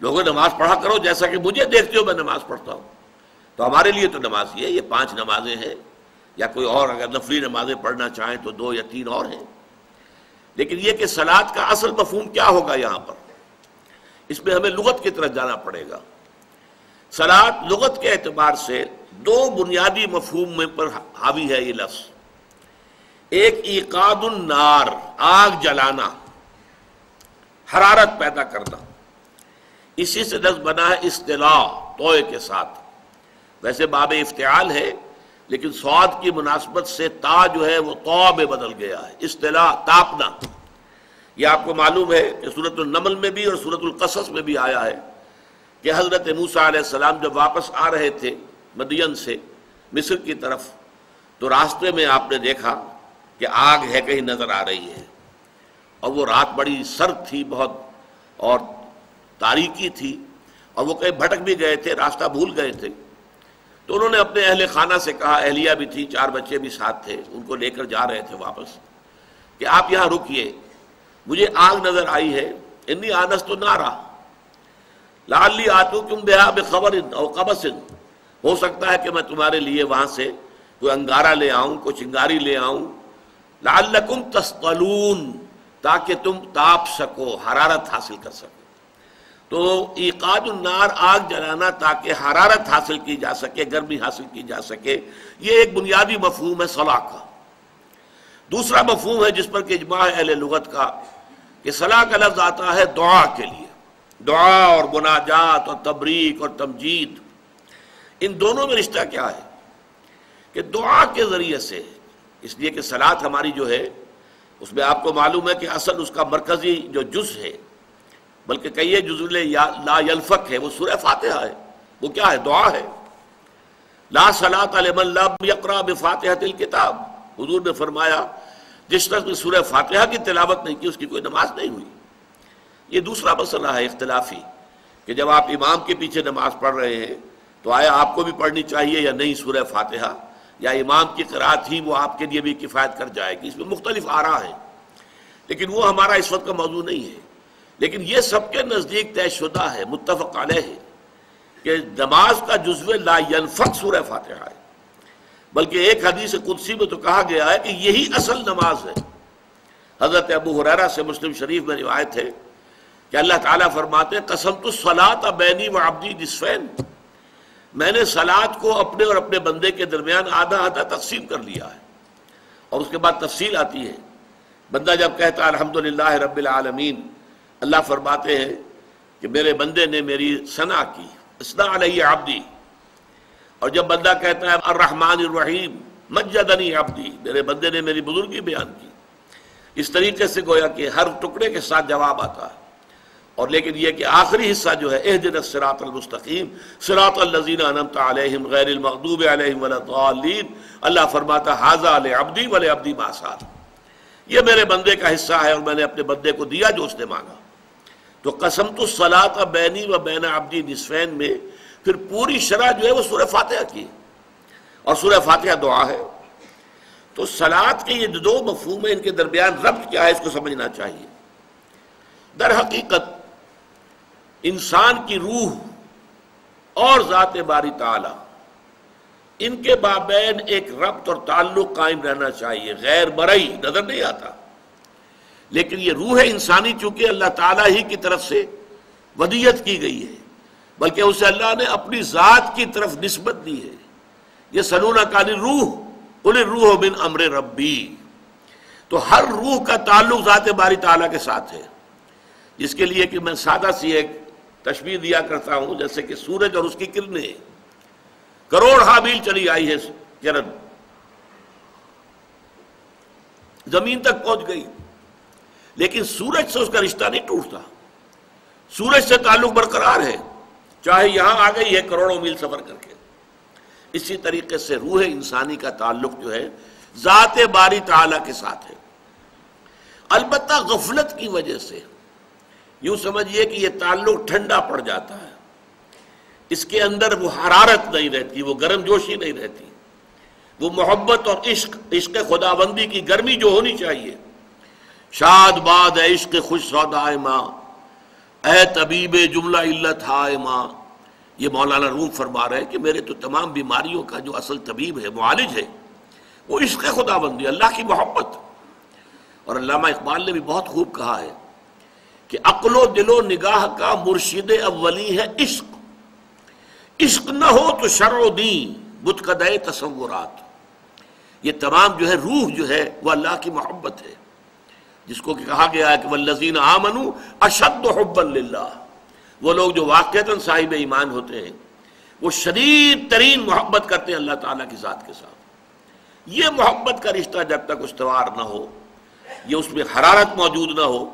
لوگوں نماز پڑھا کرو جیسا کہ مجھے دیکھتے ہو میں نماز پڑھتا ہوں۔ تو ہمارے لیے تو نماز یہ 5 نمازیں ہیں، یا کوئی اور اگر نفلی نمازیں پڑھنا چاہیں تو 2 یا 3 اور ہیں۔ لیکن یہ کہ صلاۃ کا اصل مفہوم کیا ہوگا یہاں پر، اس میں ہمیں لغت کی طرف جانا پڑے گا۔ صلاۃ لغت کے اعتبار سے 2 بنیادی مفہوم میں پر حاوی ہے یہ لفظ۔ ایک ایقاد النار، آگ جلانا، حرارت پیدا کرنا، اسی سے لفظ بنا ہے اصطلاح توئے کے ساتھ۔ ویسے باب افتعال ہے لیکن صاد کی مناسبت سے تا جو ہے وہ طا میں بدل گیا ہے، اصطلاح تاپنا۔ یہ آپ کو معلوم ہے کہ سورۃ النمل میں بھی اور سورۃ القصص میں بھی آیا ہے کہ حضرت موسیٰ علیہ السلام جب واپس آ رہے تھے مدین سے مصر کی طرف تو راستے میں آپ نے دیکھا کہ آگ ہے کہیں نظر آ رہی ہے، اور وہ رات بڑی سرد تھی بہت اور تاریکی تھی، اور وہ کہیں بھٹک بھی گئے تھے، راستہ بھول گئے تھے۔ تو انہوں نے اپنے اہل خانہ سے کہا، اہلیہ بھی تھی، 4 بچے بھی ساتھ تھے، ان کو لے کر جا رہے تھے واپس، کہ آپ یہاں رکیے، مجھے آگ نظر آئی ہے، انی آنست نارا لعلی آتوکم بہا بخبر او قبس، ہو سکتا ہے کہ میں تمہارے لیے وہاں سے کوئی انگارہ لے آؤں، کوئی چنگاری لے آؤں، لعلکم تصطلون، تاکہ تم تاپ سکو، حرارت حاصل کر سکو۔ تو ایقاد النار، آگ جلانا تاکہ حرارت حاصل کی جا سکے، گرمی حاصل کی جا سکے، یہ ایک بنیادی مفہوم ہے صلاح کا۔ دوسرا مفہوم ہے جس پر کہ اجماع ہے اہل لغت کا کہ صلاح کا لفظ آتا ہے دعا کے لیے، دعا اور مناجات اور تبریک اور تمجید۔ ان دونوں میں رشتہ کیا ہے کہ دعا کے ذریعے سے، اس لیے کہ صلاۃ ہماری جو ہے اس میں آپ کو معلوم ہے کہ اصل اس کا مرکزی جو جز ہے، بلکہ کئی جزء لا یلفق ہے، وہ سورہ فاتحہ ہے۔ وہ کیا ہے؟ دعا ہے۔ لا صلاۃ لمن لم یقرأ بفاتحۃ الکتاب، حضور نے فرمایا جس شخص نے سورہ فاتحہ کی تلاوت نہیں کی اس کی کوئی نماز نہیں ہوئی۔ یہ دوسرا مسئلہ ہے اختلافی کہ جب آپ امام کے پیچھے نماز پڑھ رہے ہیں تو آیا آپ کو بھی پڑھنی چاہیے یا نہیں سورہ فاتحہ، یا امام کی قرأت ہی وہ آپ کے لیے بھی کفایت کر جائے گی۔ اس میں مختلف آراء ہیں، لیکن وہ ہمارا اس وقت کا موضوع نہیں ہے۔ لیکن یہ سب کے نزدیک طے شدہ ہے، متفق علیہ ہے کہ نماز کا جزو لا ینفق سورہ فاتحہ ہے، بلکہ ایک حدیث قدسی میں تو کہا گیا ہے کہ یہی اصل نماز ہے۔ حضرت ابو ہریرہ سے مسلم شریف میں روایت ہے کہ اللہ تعالیٰ فرماتے ہیں قسمت الصلاۃ بینی و عبدی نصفین، میں نے صلاۃ کو اپنے اور اپنے بندے کے درمیان آدھا آدھا تقسیم کر لیا ہے۔ اور اس کے بعد تفصیل آتی ہے، بندہ جب کہتا ہے الحمدللہ رب العالمین، اللہ فرماتے ہیں کہ میرے بندے نے میری ثنا کی، اثنا علیہ عبدی، اور جب بندہ کہتا ہے الرحمن الرحیم مجدنی عبدی، میرے بندے نے میری بزرگی بیان کی۔ اس طریقے سے گویا کہ ہر ٹکڑے کے ساتھ جواب آتا ہے۔ اور لیکن یہ کہ آخری حصہ جو ہے اہدنا الصراط المستقیم صراط الذین انعمت علیہم غیر المغضوب علیہم ولا الضالین، اللہ فرماتا ھذا لعبدی ولعبدی ما سأل، یہ میرے بندے کا حصہ ہے اور میں نے اپنے بندے کو دیا جو اس نے مانگا۔ تو قسمت الصلاۃ بینی و بین عبدی نصفین میں پھر پوری شرح جو ہے وہ سورہ فاتحہ کی ہے، اور سورہ فاتحہ دعا ہے۔ تو صلاۃ کے یہ 2 مفہوم ہیں، ان کے درمیان ربط کیا ہے اس کو سمجھنا چاہیے۔ در حقیقت انسان کی روح اور ذات باری تعالی، ان کے مابین ایک ربط اور تعلق قائم رہنا چاہیے، غیر مرئی نظر نہیں آتا، لیکن یہ روح انسانی چونکہ اللہ تعالیٰ ہی کی طرف سے ودیت کی گئی ہے، بلکہ اسے اللہ نے اپنی ذات کی طرف نسبت دی ہے۔ یہ سلونک عن الروح قل الروح من امر ربی، تو ہر روح کا تعلق ذات باری تعالیٰ کے ساتھ ہے، جس کے لیے کہ میں سادہ سی ایک تشبیہ دیا کرتا ہوں، جیسے کہ سورج اور اس کی کرنیں، کروڑ میل چلی آئی ہے کرن، زمین تک پہنچ گئی، لیکن سورج سے اس کا رشتہ نہیں ٹوٹتا، سورج سے تعلق برقرار ہے، چاہے یہاں آ گئی ہے کروڑوں میل سفر کر کے۔ اسی طریقے سے روح انسانی کا تعلق جو ہے ذات باری تعالیٰ کے ساتھ ہے، البتہ غفلت کی وجہ سے یوں سمجھیے کہ یہ تعلق ٹھنڈا پڑ جاتا ہے، اس کے اندر وہ حرارت نہیں رہتی، وہ گرم جوشی نہیں رہتی، وہ محبت اور عشق خداوندی کی گرمی جو ہونی چاہیے۔ شاد باد ہے عشق خوش سودائے ماں، اے طبیب جملہ علت ہائے ماں، یہ مولانا روم فرما رہے ہیں کہ میرے تو تمام بیماریوں کا جو اصل طبیب ہے، معالج ہے، وہ عشق خداوندی، اللہ کی محبت۔ اور علامہ اقبال نے بھی بہت خوب کہا ہے کہ عقل و دل و نگاہ کا مرشد اولی ہے عشق، عشق نہ ہو تو شرع و دین بتکدے تصورات۔ یہ تمام جو ہے روح جو ہے وہ اللہ کی محبت ہے، جس کو کہ کہا گیا ہے کہ والذین آمنوا اشد حبا للہ، وہ لوگ جو واقعتاً صاحب ایمان ہوتے ہیں وہ شدید ترین محبت کرتے ہیں اللہ تعالیٰ کی ذات کے ساتھ۔ یہ محبت کا رشتہ جب تک استوار نہ ہو، یہ اس میں حرارت موجود نہ ہو،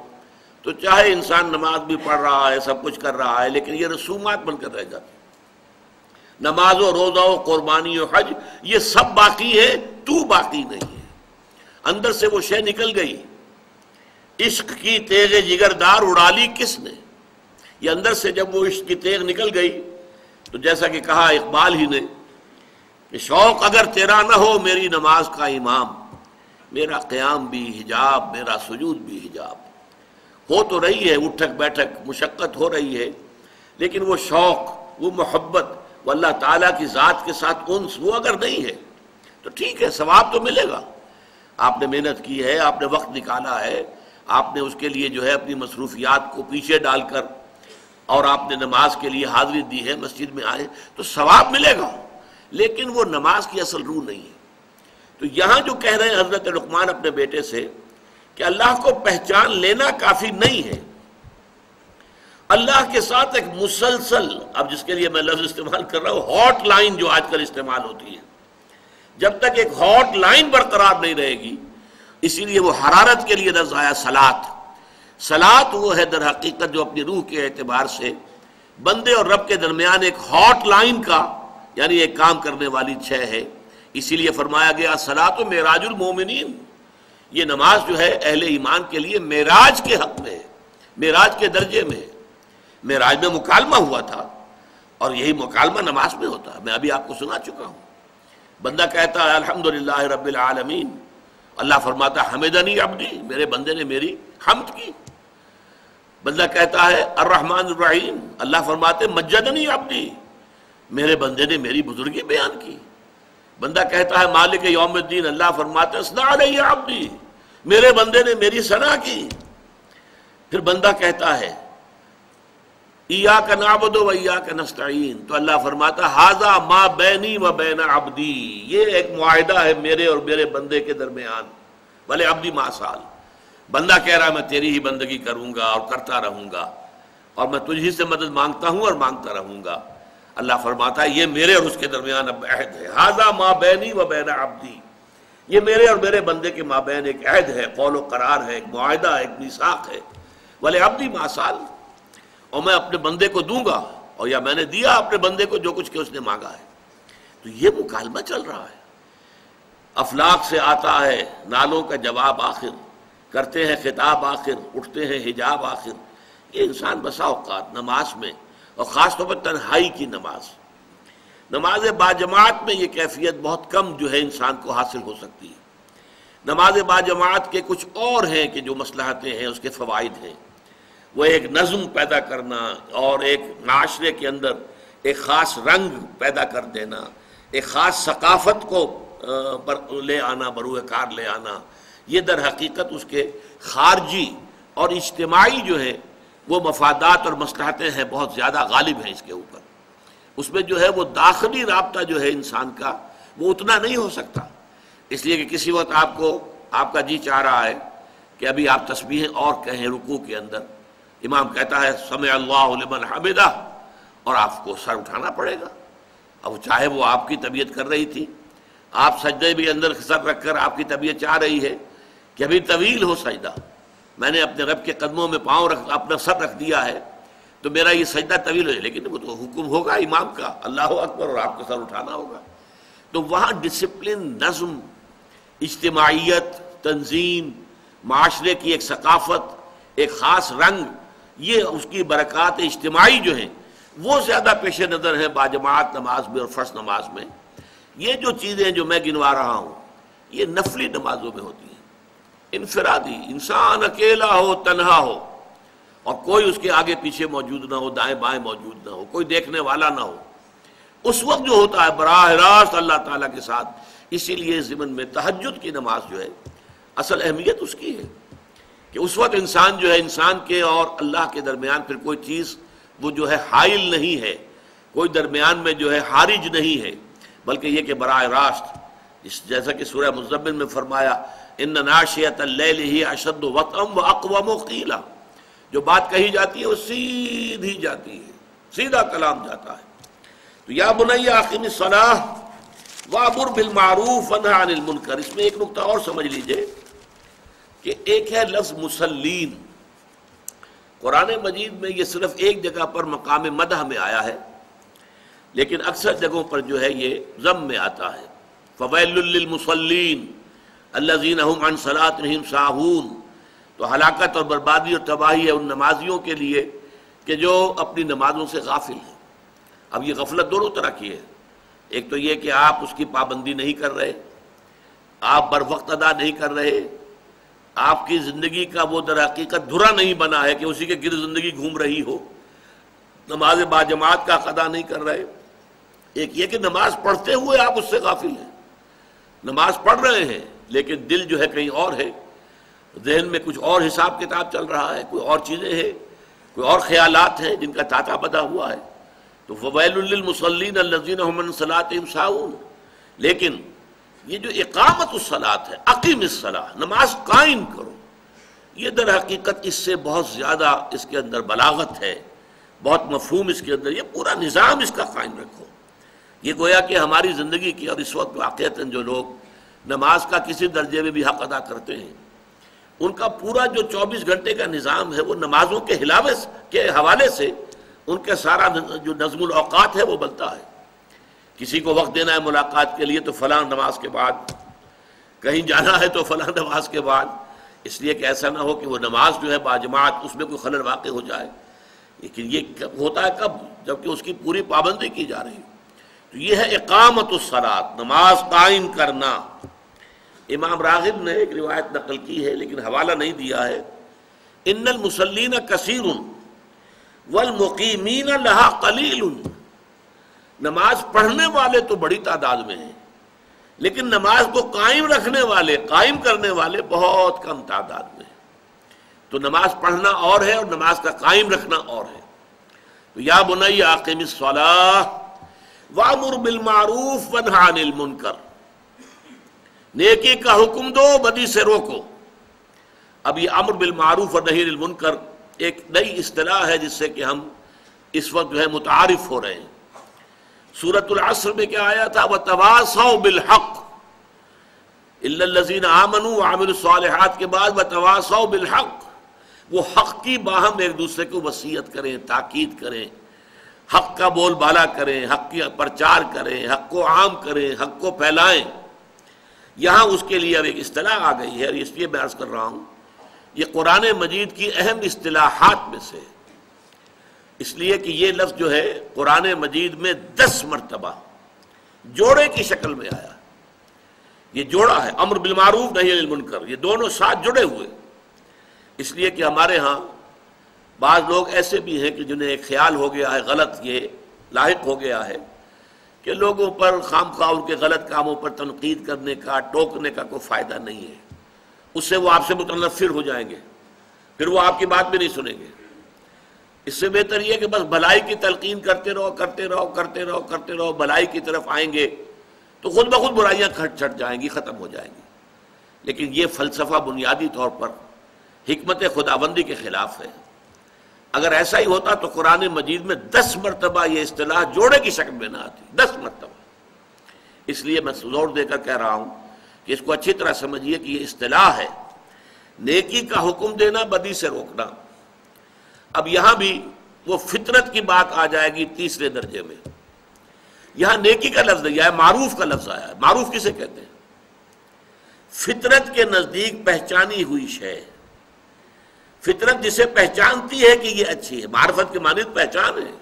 تو چاہے انسان نماز بھی پڑھ رہا ہے، سب کچھ کر رہا ہے، لیکن یہ رسومات بن کر رہ جاتی۔ نماز و روزہ و قربانی و حج یہ سب باقی ہے، تو باقی نہیں ہے، اندر سے وہ شے نکل گئی۔ عشق کی تیغ جگر دار اڑا لی کس نے، یہ اندر سے جب وہ عشق کی تیغ نکل گئی تو جیسا کہ کہا اقبال ہی نے کہ شوق اگر تیرا نہ ہو میری نماز کا امام، میرا قیام بھی حجاب، میرا سجود بھی حجاب۔ ہو تو رہی ہے اٹھک بیٹھک، مشقت ہو رہی ہے، لیکن وہ شوق، وہ محبت، وہ اللہ تعالیٰ کی ذات کے ساتھ انس، وہ اگر نہیں ہے تو ٹھیک ہے، ثواب تو ملے گا، آپ نے محنت کی ہے، آپ نے وقت نکالا ہے، آپ نے اس کے لیے جو ہے اپنی مصروفیات کو پیچھے ڈال کر اور آپ نے نماز کے لیے حاضری دی ہے، مسجد میں آئے تو ثواب ملے گا، لیکن وہ نماز کی اصل روح نہیں ہے۔ تو یہاں جو کہہ رہے ہیں حضرت لقمان اپنے بیٹے سے کہ اللہ کو پہچان لینا کافی نہیں ہے، اللہ کے ساتھ ایک مسلسل، اب جس کے لیے میں لفظ استعمال کر رہا ہوں ہاٹ لائن جو آج کل استعمال ہوتی ہے، جب تک ایک ہاٹ لائن برقرار نہیں رہے گی، اسی لیے وہ حرارت کے لیے لفظ آیا صلاۃ۔ صلاۃ وہ ہے در حقیقت جو اپنی روح کے اعتبار سے بندے اور رب کے درمیان ایک ہاٹ لائن کا، یعنی ایک کام کرنے والی شے ہے۔ اسی لیے فرمایا گیا صلاۃ معراج المومنین، یہ نماز جو ہے اہل ایمان کے لیے معراج کے حق میں ہے، معراج کے درجے میں ہے۔ معراج میں مکالمہ ہوا تھا اور یہی مکالمہ نماز میں ہوتا ہے، میں ابھی آپ کو سنا چکا ہوں۔ بندہ کہتا ہے الحمدللہ رب العالمین، اللہ فرماتا ہے حمدنی عبدی، میرے بندے نے میری حمد کی۔ بندہ کہتا ہے الرحمن الرحیم، اللہ فرماتے مجدنی عبدی، میرے بندے نے میری بزرگی بیان کی۔ بندہ کہتا ہے مالک یوم الدین، اللہ فرماتے اثنا علی عبدی، میرے بندے نے میری ثنا کی۔ پھر بندہ کہتا ہے ایاک نعبد و ایاک نستعین، تو اللہ فرماتا ھذا ما بینی و بین عبدی، یہ ایک معاہدہ ہے میرے اور میرے بندے کے درمیان، بھلے عبدی ما سال، بندہ کہہ رہا میں تیری ہی بندگی کروں گا اور کرتا رہوں گا، اور میں تجھ ہی سے مدد مانگتا ہوں اور مانگتا رہوں گا۔ اللہ فرماتا ہے یہ میرے اور اس کے درمیان اب عہد ہے، ھذا ما بینی و بین عبدی، یہ میرے اور میرے بندے کے مابین ایک عہد ہے، قول و قرار ہے، ایک معاہدہ ہے، ایک میثاق ہے، بھلے عبدی ما سال، اور میں اپنے بندے کو دوں گا، اور یا میں نے دیا اپنے بندے کو جو کچھ کہ اس نے مانگا ہے۔ تو یہ مکالمہ چل رہا ہے، افلاک سے آتا ہے نالوں کا جواب آخر، کرتے ہیں خطاب آخر، اٹھتے ہیں حجاب آخر۔ یہ انسان بسا اوقات نماز میں، اور خاص طور پر تنہائی کی نماز باجماعت میں یہ کیفیت بہت کم جو ہے انسان کو حاصل ہو سکتی ہے۔ نماز باجماعت کے کچھ اور ہیں کہ جو مصلحتیں ہیں، اس کے فوائد ہیں، وہ ایک نظم پیدا کرنا اور ایک معاشرے کے اندر ایک خاص رنگ پیدا کر دینا، ایک خاص ثقافت کو لے آنا، بروئے کار لے آنا، یہ در حقیقت اس کے خارجی اور اجتماعی جو ہے وہ مفادات اور مصلحتیں ہیں، بہت زیادہ غالب ہیں اس کے اوپر۔ اس میں جو ہے وہ داخلی رابطہ جو ہے انسان کا وہ اتنا نہیں ہو سکتا، اس لیے کہ کسی وقت آپ کا جی چاہ رہا ہے کہ ابھی آپ تسبیحیں اور کہیں رکوع کے اندر، امام کہتا ہے سمع اللہ لمن حمدہ، اور آپ کو سر اٹھانا پڑے گا، اب چاہے وہ آپ کی طبیعت کر رہی تھی، آپ سجدے بھی اندر سر رکھ کر آپ کی طبیعت چاہ رہی ہے کہ ابھی طویل ہو سجدہ، میں نے اپنے رب کے قدموں میں اپنا سر رکھ دیا ہے تو میرا یہ سجدہ طویل ہو جائے، لیکن وہ تو حکم ہوگا امام کا اللہ اکبر اور آپ کو سر اٹھانا ہوگا۔ تو وہاں ڈسپلن، نظم، اجتماعیت، تنظیم، معاشرے کی ایک ثقافت، ایک خاص رنگ، یہ اس کی برکات اجتماعی جو ہیں وہ زیادہ پیش نظر ہیں باجماعت نماز میں اور فرض نماز میں۔ یہ جو چیزیں جو میں گنوا رہا ہوں یہ نفلی نمازوں میں ہوتی ہیں، انفرادی، انسان اکیلا ہو، تنہا ہو، اور کوئی اس کے آگے پیچھے موجود نہ ہو، دائیں بائیں موجود نہ ہو، کوئی دیکھنے والا نہ ہو، اس وقت جو ہوتا ہے براہ راست اللہ تعالیٰ کے ساتھ۔ اسی لیے ضمن میں تہجد کی نماز جو ہے اصل اہمیت اس کی ہے کہ اس وقت انسان جو ہے، انسان کے اور اللہ کے درمیان پھر کوئی چیز وہ جو ہے حائل نہیں ہے، کوئی درمیان میں جو ہے حارج نہیں ہے، بلکہ یہ کہ براہ راست جیسا کہ سورہ مزمل میں فرمایا ان ناشئۃ اللیل ہی اشد وطئا واقوم قیلا، جو بات کہی جاتی ہے وہ سیدھی جاتی ہے، سیدھا کلام جاتا ہے۔ تو یا بنی اقم الصلاۃ وامر بالمعروف وانہ عن المنکر، اس میں ایک نقطہ اور سمجھ لیجئے کہ ایک ہے لفظ مسلین، قرآن مجید میں یہ صرف ایک جگہ پر مقام مدح میں آیا ہے، لیکن اکثر جگہوں پر جو ہے یہ ذم میں آتا ہے۔ فویل للمصلین الذین هم عن صلاتهم ساہون، تو ہلاکت اور بربادی اور تباہی ہے ان نمازیوں کے لیے کہ جو اپنی نمازوں سے غافل ہیں۔ اب یہ غفلت دونوں طرح کی ہے، ایک تو یہ کہ آپ اس کی پابندی نہیں کر رہے، آپ بر وقت ادا نہیں کر رہے، آپ کی زندگی کا وہ در حقیقت دھرا نہیں بنا ہے کہ اسی کے گرد زندگی گھوم رہی ہو، نماز باجماعت کا ادا نہیں کر رہے۔ ایک یہ کہ نماز پڑھتے ہوئے آپ اس سے غافل ہیں، نماز پڑھ رہے ہیں لیکن دل جو ہے کہیں اور ہے، ذہن میں کچھ اور حساب کتاب چل رہا ہے، کوئی اور چیزیں ہیں، کوئی اور خیالات ہیں جن کا تاتا بدا ہوا ہے۔ تو فویل للمصلین الذین هم عن صلاتهم ساہون، لیکن یہ جو اقامت الصلاۃ ہے، اقیم الصلاۃ، نماز قائم کرو، یہ در حقیقت اس سے بہت زیادہ اس کے اندر بلاغت ہے، بہت مفہوم اس کے اندر، یہ پورا نظام اس کا قائم رکھو۔ یہ گویا کہ ہماری زندگی کی، اور اس وقت واقعتاً جو لوگ نماز کا کسی درجے میں بھی حق ادا کرتے ہیں، ان کا پورا جو 24 گھنٹے کا نظام ہے وہ نمازوں کے حوالے سے ان کا سارا جو نظم الاوقات ہے وہ بنتا ہے۔ کسی کو وقت دینا ہے ملاقات کے لیے تو فلاں نماز کے بعد، کہیں جانا ہے تو فلاں نماز کے بعد، اس لیے کہ ایسا نہ ہو کہ وہ نماز جو ہے باجماعت اس میں کوئی خلل واقع ہو جائے۔ لیکن یہ ہوتا ہے کب؟ جبکہ اس کی پوری پابندی کی جا رہی ہے۔ تو یہ ہے اقامت الصلاۃ، نماز قائم کرنا۔ امام راغب نے ایک روایت نقل کی ہے لیکن حوالہ نہیں دیا ہے، ان المصلین کثیر والمقیمین لہا قلیل، نماز پڑھنے والے تو بڑی تعداد میں ہیں لیکن نماز کو قائم رکھنے والے، قائم کرنے والے بہت کم تعداد میں ہیں۔ تو نماز پڑھنا اور ہے اور نماز کا قائم رکھنا اور ہے۔ تو یا بنی اقم الصلاۃ وامر بالمعروف وانہ عن المنکر، نیکی کا حکم دو، بدی سے روکو۔ اب یہ امر بالمعروف اور نہی عن المنکر ایک نئی اصطلاح ہے جس سے کہ ہم اس وقت جو ہے متعارف ہو رہے ہیں۔ سورۃ العصر میں کیا آیا تھا؟ وَتَوَاصَوْا بِالْحَقِّ، إِلَّا الَّذِينَ آمَنُوا وَعَمِلُوا الصَّالِحَاتِ کے بعد وَتَوَاصَوْا بِالْحَقِّ، وہ حق کی باہم ایک دوسرے کو وصیت کریں، تاکید کریں، حق کا بول بالا کریں، حق کی پرچار کریں، حق کو عام کریں، حق کو پھیلائیں۔ یہاں اس کے لیے اب ایک اصطلاح آ گئی ہے، اور اس لیے میں عرض کر رہا ہوں یہ قرآن مجید کی اہم اصطلاحات میں سے، اس لیے کہ یہ لفظ جو ہے قرآن مجید میں 10 مرتبہ جوڑے کی شکل میں آیا۔ یہ جوڑا ہے، امر بالمعروف نہی عن المنکر، یہ دونوں ساتھ جڑے ہوئے، اس لیے کہ ہمارے ہاں بعض لوگ ایسے بھی ہیں کہ جنہیں ایک خیال ہو گیا ہے، غلط یہ لاحق ہو گیا ہے کہ لوگوں پر خام خواہ ان کے غلط کاموں پر تنقید کرنے کا، ٹوکنے کا کوئی فائدہ نہیں ہے، اس سے وہ آپ سے متنفر ہو جائیں گے، پھر وہ آپ کی بات بھی نہیں سنیں گے۔ اس سے بہتر یہ کہ بس بھلائی کی تلقین کرتے رہو، کرتے رہو، کرتے رہو، کرتے رہو، بھلائی کی طرف آئیں گے تو خود بخود برائیاں چھٹ جائیں گی، ختم ہو جائیں گی۔ لیکن یہ فلسفہ بنیادی طور پر حکمت خداوندی کے خلاف ہے۔ اگر ایسا ہی ہوتا تو قرآن مجید میں 10 مرتبہ یہ اصطلاح جوڑے کی شکل میں نہ آتی، 10 مرتبہ۔ اس لیے میں زور دے کر کہہ رہا ہوں کہ اس کو اچھی طرح سمجھیے کہ یہ اصطلاح ہے، نیکی کا حکم دینا، بدی سے روکنا۔ اب یہاں بھی وہ فطرت کی بات آ جائے گی تیسرے درجے میں۔ یہاں نیکی کا لفظ نہیں آیا، معروف کا لفظ آیا ہے۔ معروف کسے کہتے ہیں؟ فطرت کے نزدیک پہچانی ہوئی شے، فطرت جسے پہچانتی ہے کہ یہ اچھی ہے۔ معرفت کے معنی پہچان ہے،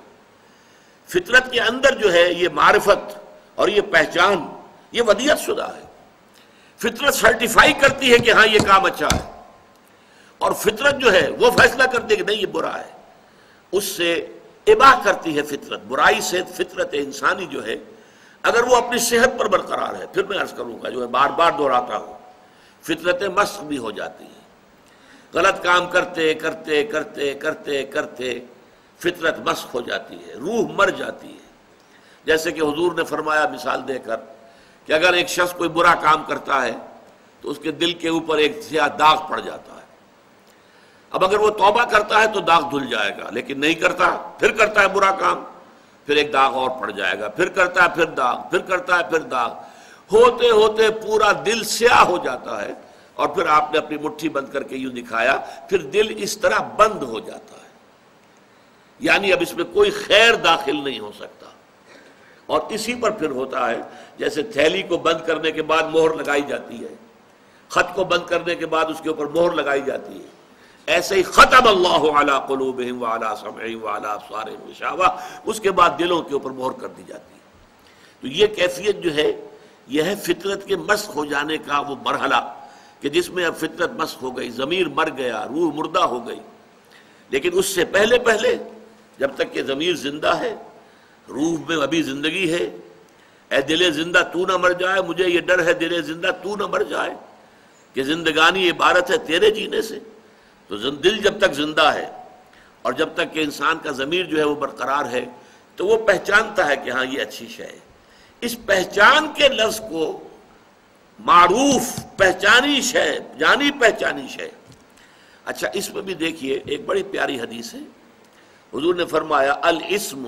فطرت کے اندر جو ہے یہ معرفت اور یہ پہچان، یہ ودیعت شدہ ہے۔ فطرت سرٹیفائی کرتی ہے کہ ہاں یہ کام اچھا ہے، اور فطرت جو ہے وہ فیصلہ کرتی ہے کہ نہیں یہ برا ہے، اس سے اباح کرتی ہے فطرت۔ برائی سے فطرت انسانی جو ہے اگر وہ اپنی صحت پر برقرار ہے، پھر میں عرض کروں گا جو ہے بار بار دہراتا ہوں، فطرتیں مسخ بھی ہو جاتی ہیں۔ غلط کام کرتے کرتے کرتے کرتے کرتے فطرت مسخ ہو جاتی ہے، روح مر جاتی ہے۔ جیسے کہ حضور نے فرمایا مثال دے کر کہ اگر ایک شخص کوئی برا کام کرتا ہے تو اس کے دل کے اوپر ایک سیاہ داغ پڑ جاتا ہے۔ اب اگر وہ توبہ کرتا ہے تو داغ دھل جائے گا، لیکن نہیں کرتا، پھر کرتا ہے برا کام، پھر ایک داغ اور پڑ جائے گا، پھر کرتا ہے، پھر داغ، پھر کرتا ہے، پھر داغ، ہوتے ہوتے پورا دل سیاہ ہو جاتا ہے۔ اور پھر آپ نے اپنی مٹھی بند کر کے یوں دکھایا، پھر دل اس طرح بند ہو جاتا ہے، یعنی اب اس میں کوئی خیر داخل نہیں ہو سکتا۔ اور اسی پر پھر ہوتا ہے جیسے تھیلی کو بند کرنے کے بعد مہر لگائی جاتی ہے، خط کو بند کرنے کے بعد اس کے اوپر مہر لگائی جاتی ہے، ایسے ہی ختم اللہ علی قلوبہم وعلی سمعہم وعلی ابصارہم غشاوہ، اس کے بعد دلوں کے اوپر مہر کر دی جاتی ہے۔ تو یہ کیفیت جو ہے یہ ہے فطرت کے مسخ ہو جانے کا وہ مرحلہ، کہ جس میں اب فطرت مسخ ہو گئی، ضمیر مر گیا، روح مردہ ہو گئی۔ لیکن اس سے پہلے پہلے جب تک کہ ضمیر زندہ ہے، روح میں ابھی زندگی ہے، اے دل زندہ تو نہ مر جائے، مجھے یہ ڈر ہے دل زندہ تو نہ مر جائے، کہ زندگانی عبارت ہے تیرے جینے سے۔ تو دل جب تک زندہ ہے اور جب تک کہ انسان کا ضمیر جو ہے وہ برقرار ہے تو وہ پہچانتا ہے کہ ہاں یہ اچھی شے ہے۔ اس پہچان کے لفظ کو معروف، پہچانی شے، جانی پہچانی شے۔ اچھا اس میں بھی دیکھیے ایک بڑی پیاری حدیث ہے، حضور نے فرمایا الاسم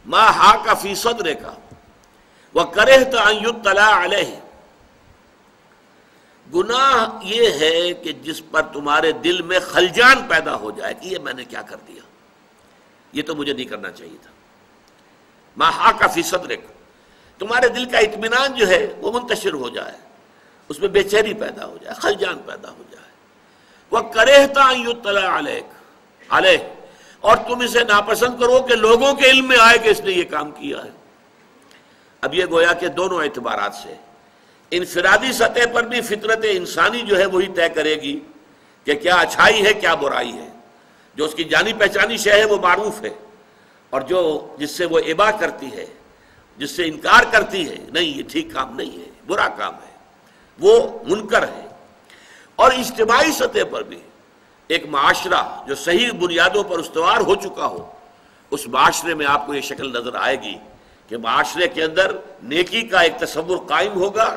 ما حاک فی صدرک وکرہت ان یطلع علیہ، گناہ یہ ہے کہ جس پر تمہارے دل میں خلجان پیدا ہو جائے کہ یہ میں نے کیا کر دیا، یہ تو مجھے نہیں کرنا چاہیے تھا۔ ما حاک فی صدرک، تمہارے دل کا اطمینان جو ہے وہ منتشر ہو جائے، اس میں بے چینی پیدا ہو جائے، خلجان پیدا ہو جائے۔ وَكَرِهْتَ أَن يُطَّلَعَ عَلَيْهِ، اور تم اسے ناپسند کرو کہ لوگوں کے علم میں آئے کہ اس نے یہ کام کیا ہے۔ اب یہ گویا کہ دونوں اعتبارات سے، انفرادی سطح پر بھی فطرت انسانی جو ہے وہی طے کرے گی کہ کیا اچھائی ہے کیا برائی ہے۔ جو اس کی جانی پہچانی شے ہے وہ معروف ہے، اور جو جس سے وہ اباح کرتی ہے، جس سے انکار کرتی ہے نہیں یہ ٹھیک کام نہیں ہے، برا کام ہے، وہ منکر ہے۔ اور اجتماعی سطح پر بھی ایک معاشرہ جو صحیح بنیادوں پر استوار ہو چکا ہو، اس معاشرے میں آپ کو یہ شکل نظر آئے گی کہ معاشرے کے اندر نیکی کا ایک تصور قائم ہوگا،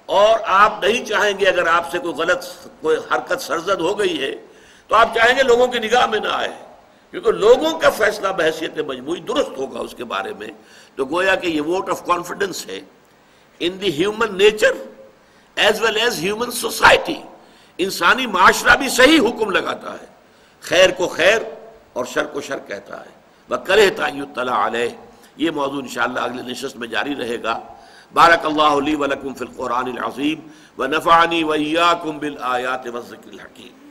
اور آپ نہیں چاہیں گے اگر آپ سے کوئی حرکت سرزد ہو گئی ہے تو آپ چاہیں گے لوگوں کی نگاہ میں نہ آئے، کیونکہ لوگوں کا فیصلہ بحیثیت مجموعی درست ہوگا اس کے بارے میں۔ تو گویا کہ یہ ووٹ آف کانفیڈنس ہے in the human nature as well as human society. انسانی معاشرہ بھی صحیح حکم لگاتا ہے، خیر کو خیر اور شر کو شر کہتا ہے۔ وَكَرِهْتَ أَن يُطَّلَعَ عَلَيْهِ، یہ موضوع انشاءاللہ اگلے نشست میں جاری رہے گا۔ بارک اللہ لی ولکم فی القرآن العظیم ونفعنی وإیاکم بالآیات والذکر الحکیم۔